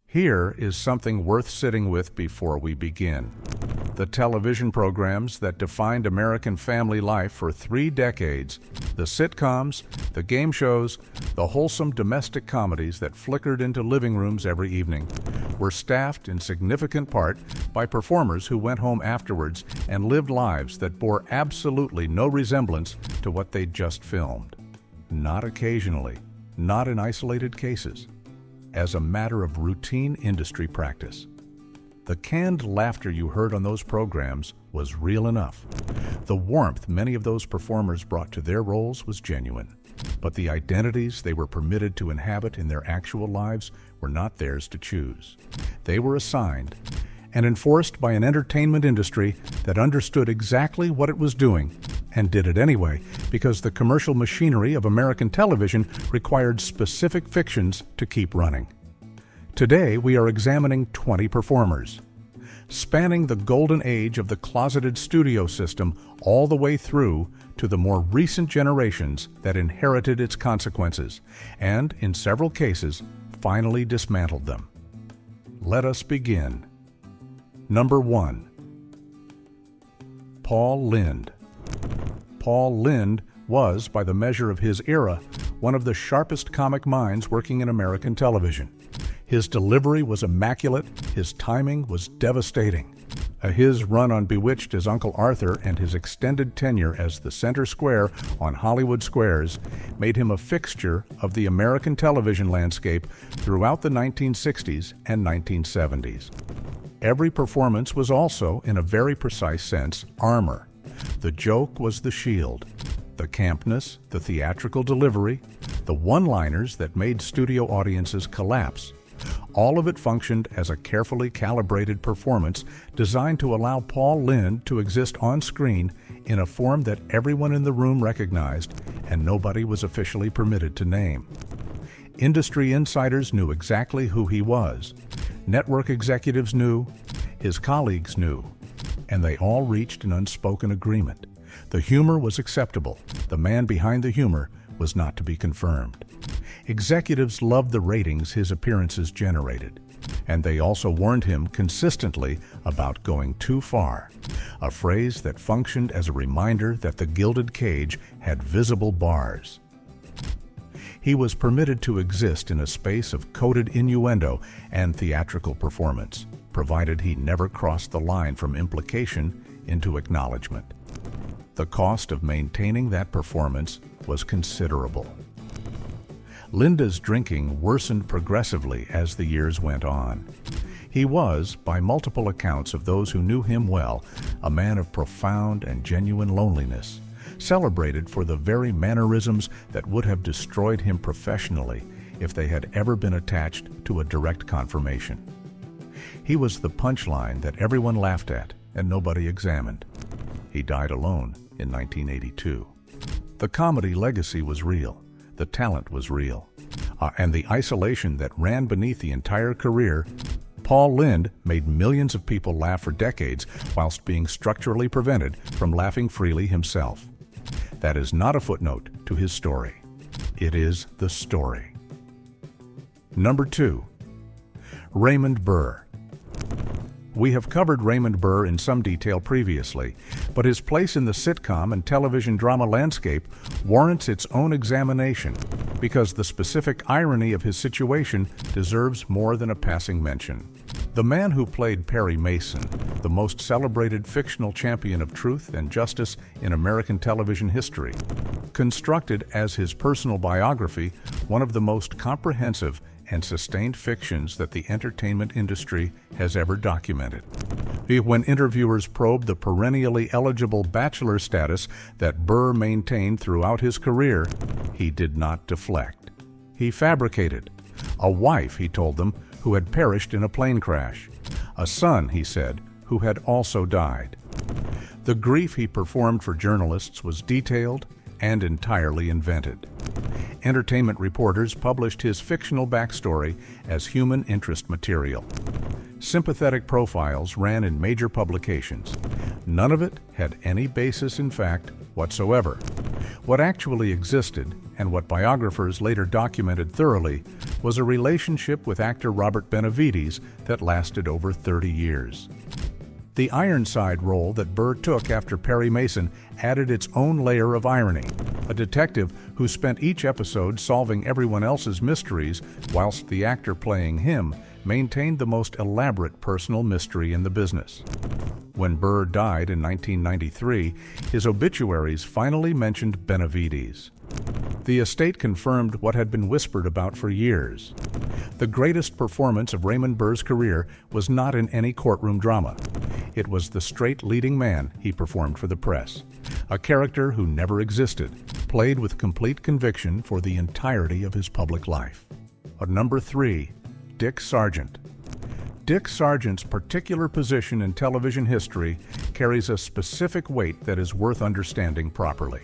Here is something worth sitting with before we begin. The television programs that defined American family life for 3 decades, the sitcoms, the game shows, the wholesome domestic comedies that flickered into living rooms every evening, were staffed in significant part by performers who went home afterwards and lived lives that bore absolutely no resemblance to what they'd just filmed. Not occasionally, not in isolated cases, as a matter of routine industry practice. The canned laughter you heard on those programs was real enough. The warmth many of those performers brought to their roles was genuine, but the identities they were permitted to inhabit in their actual lives were not theirs to choose. They were assigned and enforced by an entertainment industry that understood exactly what it was doing and did it anyway because the commercial machinery of American television required specific fictions to keep running. Today, we are examining 20 performers, spanning the golden age of the closeted studio system all the way through to the more recent generations that inherited its consequences and, in several cases, finally dismantled them. Let us begin. Number 1. Paul Lynde. Paul Lynde was, by the measure of his era, one of the sharpest comic minds working in American television. His delivery was immaculate, his timing was devastating. His run on Bewitched as Uncle Arthur and his extended tenure as the center square on Hollywood Squares made him a fixture of the American television landscape throughout the 1960s and 1970s. Every performance was also, in a very precise sense, armor. The joke was the shield. The campness, the theatrical delivery, the one-liners that made studio audiences collapse. All of it functioned as a carefully calibrated performance designed to allow Paul Lynde to exist on screen in a form that everyone in the room recognized and nobody was officially permitted to name. Industry insiders knew exactly who he was. Network executives knew, his colleagues knew, and they all reached an unspoken agreement. The humor was acceptable. The man behind the humor was not to be confirmed. Executives loved the ratings his appearances generated, and they also warned him consistently about going too far, a phrase that functioned as a reminder that the gilded cage had visible bars. He was permitted to exist in a space of coded innuendo and theatrical performance, provided he never crossed the line from implication into acknowledgement. The cost of maintaining that performance was considerable. Lynde's drinking worsened progressively as the years went on. He was, by multiple accounts of those who knew him well, a man of profound and genuine loneliness, celebrated for the very mannerisms that would have destroyed him professionally if they had ever been attached to a direct confirmation. He was the punchline that everyone laughed at and nobody examined. He died alone in 1982. The comedy legacy was real. The talent was real. And the isolation that ran beneath the entire career, Paul Lynde made millions of people laugh for decades whilst being structurally prevented from laughing freely himself. That is not a footnote to his story. It is the story. Number 2. Raymond Burr. We have covered Raymond Burr in some detail previously, but his place in the sitcom and television drama landscape warrants its own examination because the specific irony of his situation deserves more than a passing mention. The man who played Perry Mason, the most celebrated fictional champion of truth and justice in American television history, constructed as his personal biography one of the most comprehensive and sustained fictions that the entertainment industry has ever documented. When interviewers probed the perennially eligible bachelor status that Burr maintained throughout his career, he did not deflect. He fabricated. A wife, he told them, who had perished in a plane crash. A son, he said, who had also died. The grief he performed for journalists was detailed and entirely invented. Entertainment reporters published his fictional backstory as human interest material. Sympathetic profiles ran in major publications. None of it had any basis in fact whatsoever. What actually existed, and what biographers later documented thoroughly, was a relationship with actor Robert Benavides that lasted over 30 years. The Ironside role that Burr took after Perry Mason added its own layer of irony, a detective who spent each episode solving everyone else's mysteries whilst the actor playing him maintained the most elaborate personal mystery in the business. When Burr died in 1993, his obituaries finally mentioned Benavides. The estate confirmed what had been whispered about for years. The greatest performance of Raymond Burr's career was not in any courtroom drama. It was the straight leading man he performed for the press, a character who never existed, played with complete conviction for the entirety of his public life. Number 3, Dick Sargent. Dick Sargent's particular position in television history carries a specific weight that is worth understanding properly.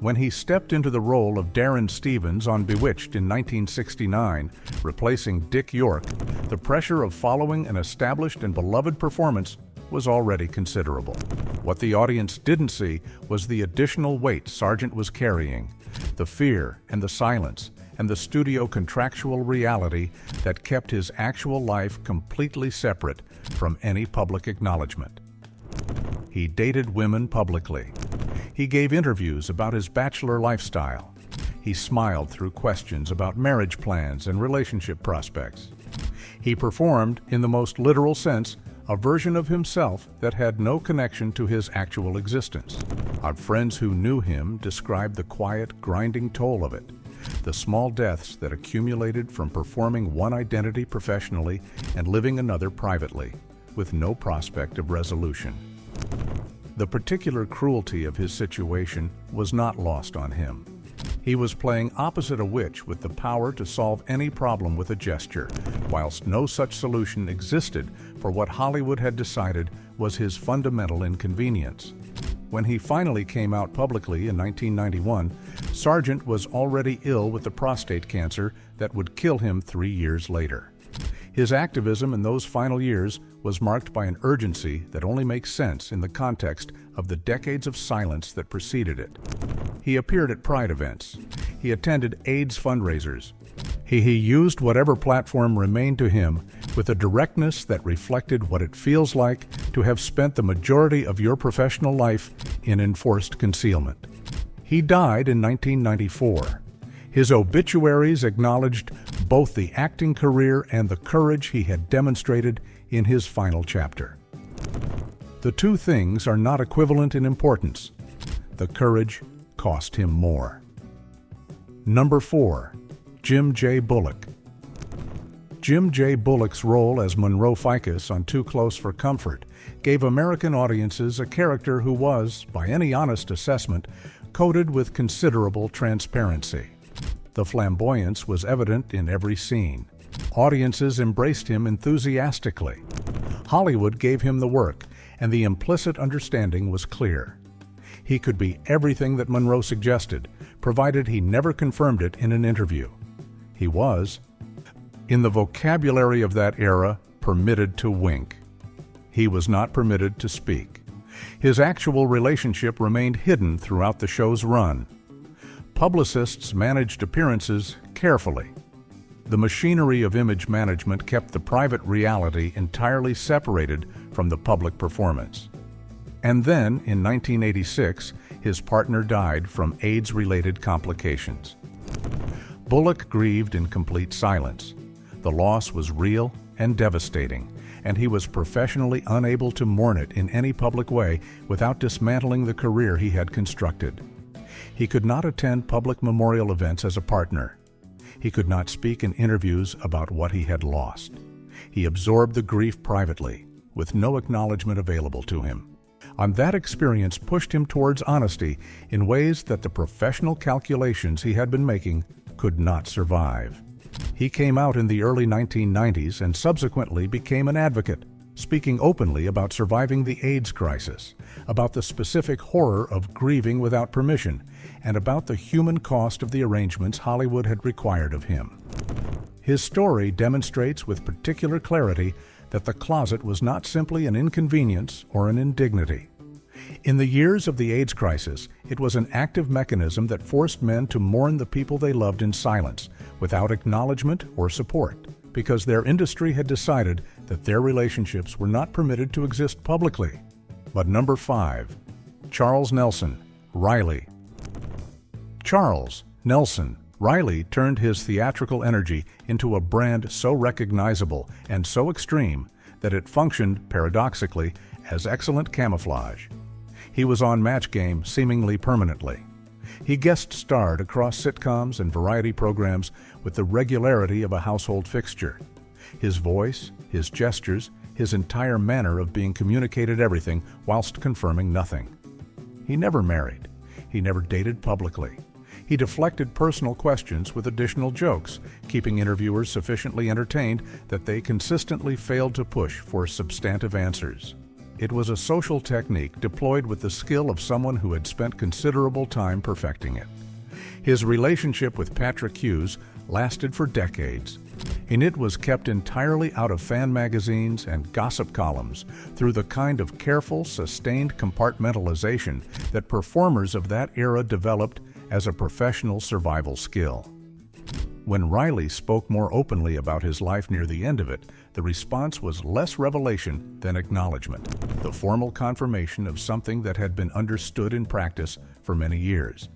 When he stepped into the role of Darren Stevens on Bewitched in 1969, replacing Dick York, the pressure of following an established and beloved performance was already considerable. What the audience didn't see was the additional weight Sargent was carrying, the fear and the silence, and the studio contractual reality that kept his actual life completely separate from any public acknowledgement. He dated women publicly. He gave interviews about his bachelor lifestyle. He smiled through questions about marriage plans and relationship prospects. He performed, in the most literal sense, a version of himself that had no connection to his actual existence. Our friends who knew him described the quiet, grinding toll of it, the small deaths that accumulated from performing one identity professionally and living another privately, with no prospect of resolution. The particular cruelty of his situation was not lost on him. He was playing opposite a witch with the power to solve any problem with a gesture, whilst no such solution existed for what Hollywood had decided was his fundamental inconvenience. When he finally came out publicly in 1991, Sargent was already ill with the prostate cancer that would kill him 3 years later. His activism in those final years was marked by an urgency that only makes sense in the context of the decades of silence that preceded it. He appeared at Pride events. He attended AIDS fundraisers. He used whatever platform remained to him with a directness that reflected what it feels like to have spent the majority of your professional life in enforced concealment. He died in 1994. His obituaries acknowledged both the acting career and the courage he had demonstrated in his final chapter. The two things are not equivalent in importance. The courage cost him more. Number 4, Jim J. Bullock. Jim J. Bullock's role as Monroe Ficus on Too Close for Comfort gave American audiences a character who was, by any honest assessment, coated with considerable transparency. The flamboyance was evident in every scene. Audiences embraced him enthusiastically. Hollywood gave him the work, and the implicit understanding was clear. He could be everything that Monroe suggested, provided he never confirmed it in an interview. He was, in the vocabulary of that era, permitted to wink. He was not permitted to speak. His actual relationship remained hidden throughout the show's run. Publicists managed appearances carefully. The machinery of image management kept the private reality entirely separated from the public performance. And then, in 1986, his partner died from AIDS-related complications. Bullock grieved in complete silence. The loss was real and devastating, and he was professionally unable to mourn it in any public way without dismantling the career he had constructed. He could not attend public memorial events as a partner. He could not speak in interviews about what he had lost. He absorbed the grief privately, with no acknowledgement available to him. And that experience pushed him towards honesty in ways that the professional calculations he had been making could not survive. He came out in the early 1990s and subsequently became an advocate, speaking openly about surviving the AIDS crisis, about the specific horror of grieving without permission, and about the human cost of the arrangements Hollywood had required of him. His story demonstrates with particular clarity that the closet was not simply an inconvenience or an indignity. In the years of the AIDS crisis, it was an active mechanism that forced men to mourn the people they loved in silence, without acknowledgement or support, because their industry had decided that their relationships were not permitted to exist publicly. But number 5, Charles Nelson, Reilly. Charles Nelson Reilly turned his theatrical energy into a brand so recognizable and so extreme that it functioned, paradoxically, as excellent camouflage. He was on Match Game seemingly permanently. He guest starred across sitcoms and variety programs with the regularity of a household fixture. His voice, his gestures, his entire manner of being communicated everything whilst confirming nothing. He never married. He never dated publicly. He deflected personal questions with additional jokes, keeping interviewers sufficiently entertained that they consistently failed to push for substantive answers. It was a social technique deployed with the skill of someone who had spent considerable time perfecting it. His relationship with Patrick Hughes lasted for decades, and it was kept entirely out of fan magazines and gossip columns through the kind of careful, sustained compartmentalization that performers of that era developed as a professional survival skill. When Reilly spoke more openly about his life near the end of it, the response was less revelation than acknowledgement, the formal confirmation of something that had been understood in practice for many years.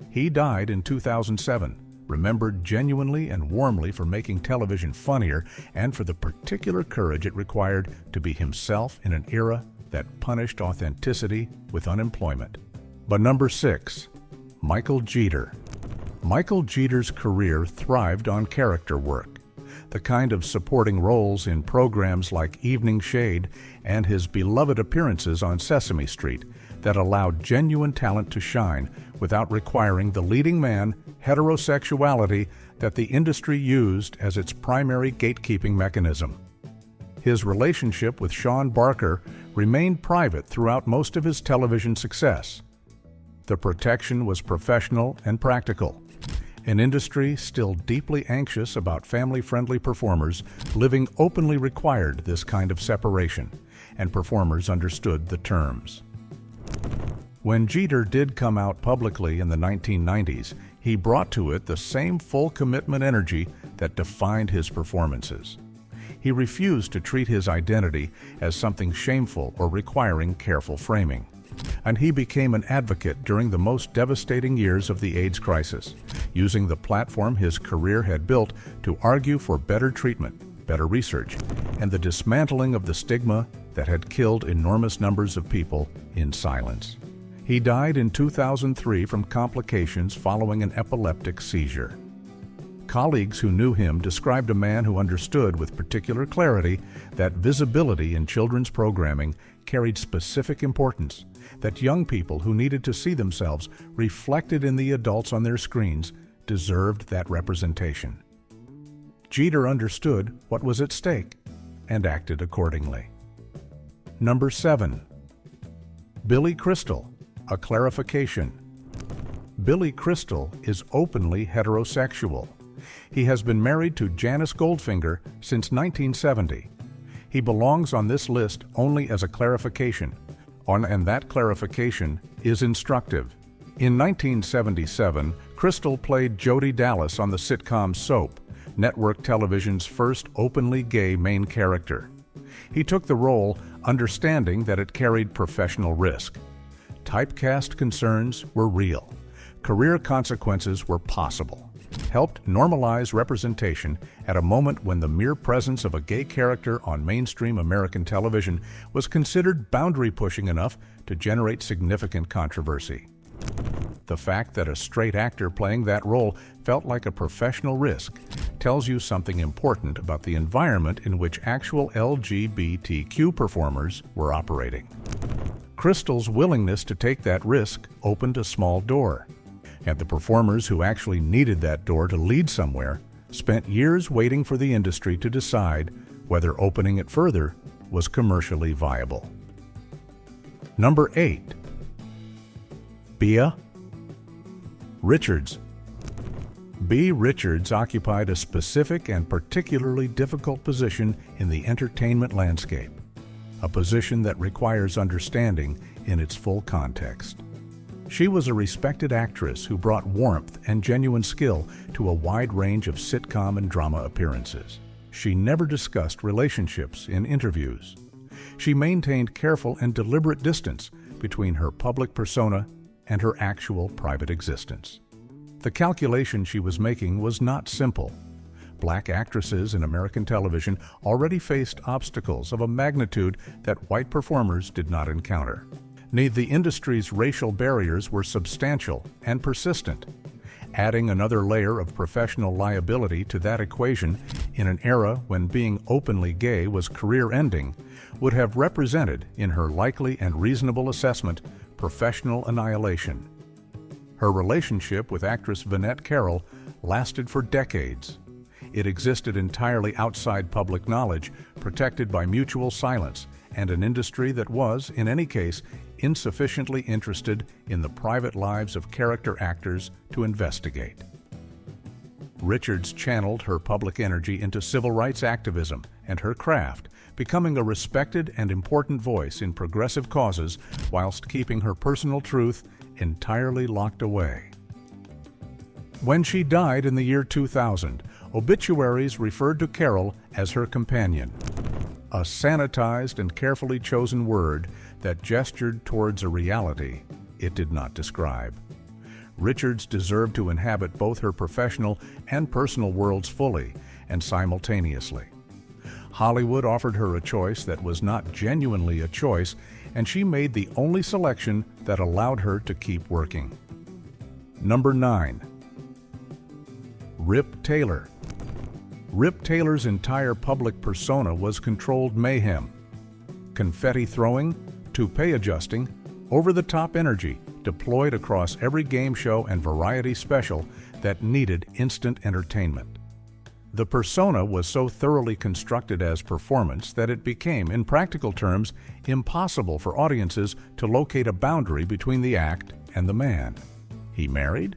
He died in 2007, remembered genuinely and warmly for making television funnier and for the particular courage it required to be himself in an era that punished authenticity with unemployment. But number 6, Michael Jeter. Michael Jeter's career thrived on character work, the kind of supporting roles in programs like Evening Shade and his beloved appearances on Sesame Street that allowed genuine talent to shine without requiring the leading man heterosexuality that the industry used as its primary gatekeeping mechanism. His relationship with Sean Barker remained private throughout most of his television success. The protection was professional and practical. An industry still deeply anxious about family-friendly performers living openly required this kind of separation, and performers understood the terms. When Jeter did come out publicly in the 1990s, he brought to it the same full commitment energy that defined his performances. He refused to treat his identity as something shameful or requiring careful framing. And he became an advocate during the most devastating years of the AIDS crisis, using the platform his career had built to argue for better treatment, better research, and the dismantling of the stigma that had killed enormous numbers of people in silence. He died in 2003 from complications following an epileptic seizure. Colleagues who knew him described a man who understood with particular clarity that visibility in children's programming carried specific importance, that young people who needed to see themselves reflected in the adults on their screens deserved that representation. Jeter understood what was at stake and acted accordingly. Number 7, Billy Crystal, a clarification. Billy Crystal is openly heterosexual. He has been married to Janice Goldfinger since 1970. He belongs on this list only as a clarification, and that clarification is instructive. In 1977, Crystal played Jody Dallas on the sitcom Soap, network television's first openly gay main character. He took the role understanding that it carried professional risk. Typecast concerns were real. Career consequences were possible. Helped normalize representation at a moment when the mere presence of a gay character on mainstream American television was considered boundary-pushing enough to generate significant controversy. The fact that a straight actor playing that role felt like a professional risk tells you something important about the environment in which actual LGBTQ performers were operating. Crystal's willingness to take that risk opened a small door, and the performers who actually needed that door to lead somewhere spent years waiting for the industry to decide whether opening it further was commercially viable. Number 8, Beah Richards. Beah Richards occupied a specific and particularly difficult position in the entertainment landscape, a position that requires understanding in its full context. She was a respected actress who brought warmth and genuine skill to a wide range of sitcom and drama appearances. She never discussed relationships in interviews. She maintained careful and deliberate distance between her public persona and her actual private existence. The calculation she was making was not simple. Black actresses in American television already faced obstacles of a magnitude that white performers did not encounter. The industry's racial barriers were substantial and persistent. Adding another layer of professional liability to that equation in an era when being openly gay was career-ending would have represented, in her likely and reasonable assessment, professional annihilation. Her relationship with actress Vinette Carroll lasted for decades. It existed entirely outside public knowledge, protected by mutual silence, and an industry that was, in any case, insufficiently interested in the private lives of character actors to investigate. Richards channeled her public energy into civil rights activism and her craft, becoming a respected and important voice in progressive causes whilst keeping her personal truth entirely locked away. When she died in the year 2000, obituaries referred to Carroll as her companion, a sanitized and carefully chosen word that gestured towards a reality it did not describe. Richards deserved to inhabit both her professional and personal worlds fully and simultaneously. Hollywood offered her a choice that was not genuinely a choice, and she made the only selection that allowed her to keep working. Number 9. Rip Taylor. Rip Taylor's entire public persona was controlled mayhem. Confetti throwing, toupee adjusting, over-the-top energy deployed across every game show and variety special that needed instant entertainment. The persona was so thoroughly constructed as performance that it became, in practical terms, impossible for audiences to locate a boundary between the act and the man. He married?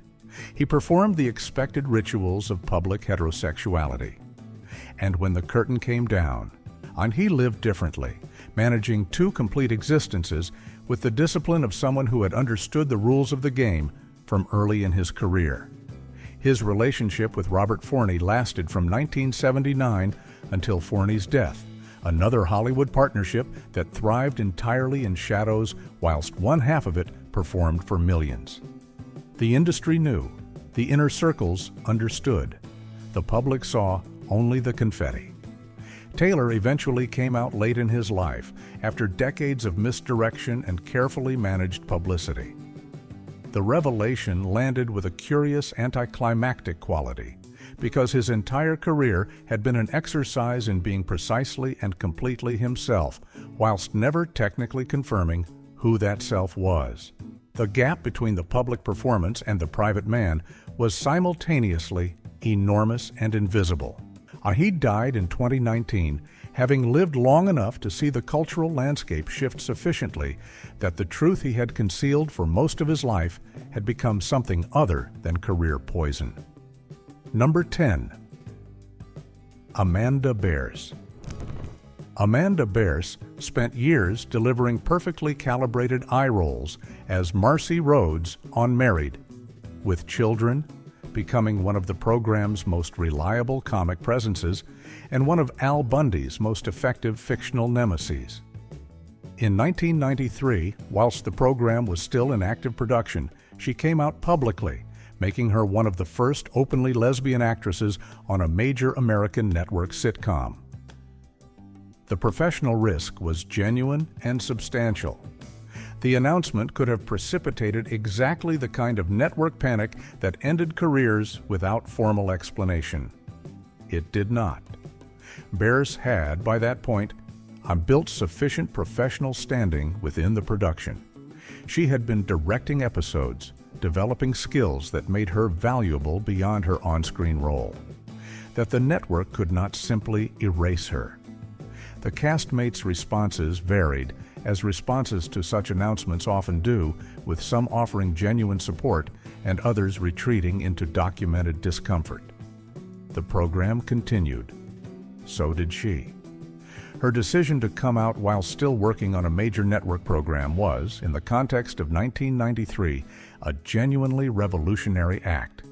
He performed the expected rituals of public heterosexuality. And when the curtain came down, and he lived differently, managing two complete existences with the discipline of someone who had understood the rules of the game from early in his career. His relationship with Robert Forney lasted from 1979 until Forney's death, another Hollywood partnership that thrived entirely in shadows whilst one half of it performed for millions. The industry knew, the inner circles understood, the public saw only the confetti. Taylor eventually came out late in his life after decades of misdirection and carefully managed publicity. The revelation landed with a curious anticlimactic quality because his entire career had been an exercise in being precisely and completely himself, whilst never technically confirming who that self was. The gap between the public performance and the private man was simultaneously enormous and invisible. He died in 2019, having lived long enough to see the cultural landscape shift sufficiently that the truth he had concealed for most of his life had become something other than career poison. Number 10. Amanda Bearse. Amanda Bearse spent years delivering perfectly calibrated eye rolls as Marcy Rhodes on Married, with children, becoming one of the program's most reliable comic presences and one of Al Bundy's most effective fictional nemeses. In 1993, whilst the program was still in active production, she came out publicly, making her one of the first openly lesbian actresses on a major American network sitcom. The professional risk was genuine and substantial. The announcement could have precipitated exactly the kind of network panic that ended careers without formal explanation. It did not. Bearse had, by that point, built sufficient professional standing within the production. She had been directing episodes, developing skills that made her valuable beyond her on-screen role, that the network could not simply erase her. The castmates' responses varied, as responses to such announcements often do, with some offering genuine support and others retreating into documented discomfort. The program continued. So did she. Her decision to come out while still working on a major network program was, in the context of 1993, a genuinely revolutionary act.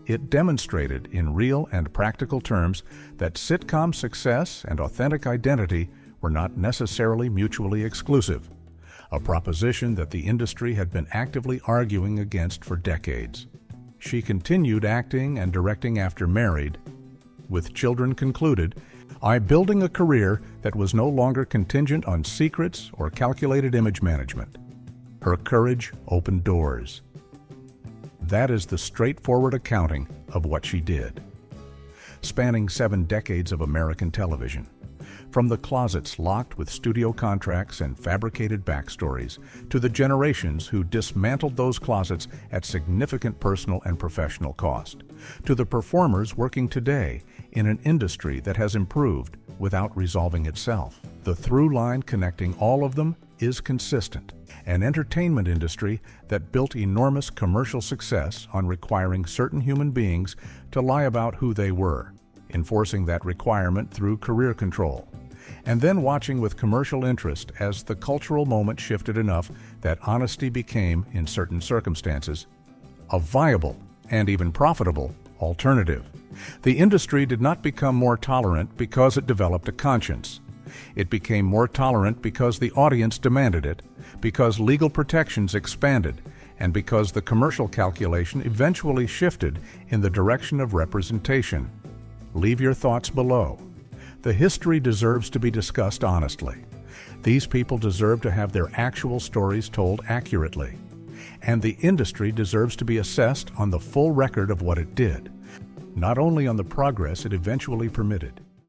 It demonstrated in real and practical terms that sitcom success and authentic identity were not necessarily mutually exclusive, a proposition that the industry had been actively arguing against for decades. She continued acting and directing after Married. With Children concluded, "I'm building a career that was no longer contingent on secrets or calculated image management." Her courage opened doors. That is the straightforward accounting of what she did. Spanning 7 decades of American television, from the closets locked with studio contracts and fabricated backstories, to the generations who dismantled those closets at significant personal and professional cost, to the performers working today in an industry that has improved without resolving itself. The through line connecting all of them is consistent: an entertainment industry that built enormous commercial success on requiring certain human beings to lie about who they were, enforcing that requirement through career control, and then watching with commercial interest as the cultural moment shifted enough that honesty became, in certain circumstances, a viable and even profitable alternative. The industry did not become more tolerant because it developed a conscience. It became more tolerant because the audience demanded it, because legal protections expanded, and because the commercial calculation eventually shifted in the direction of representation. Leave your thoughts below. The history deserves to be discussed honestly. These people deserve to have their actual stories told accurately. And the industry deserves to be assessed on the full record of what it did, not only on the progress it eventually permitted.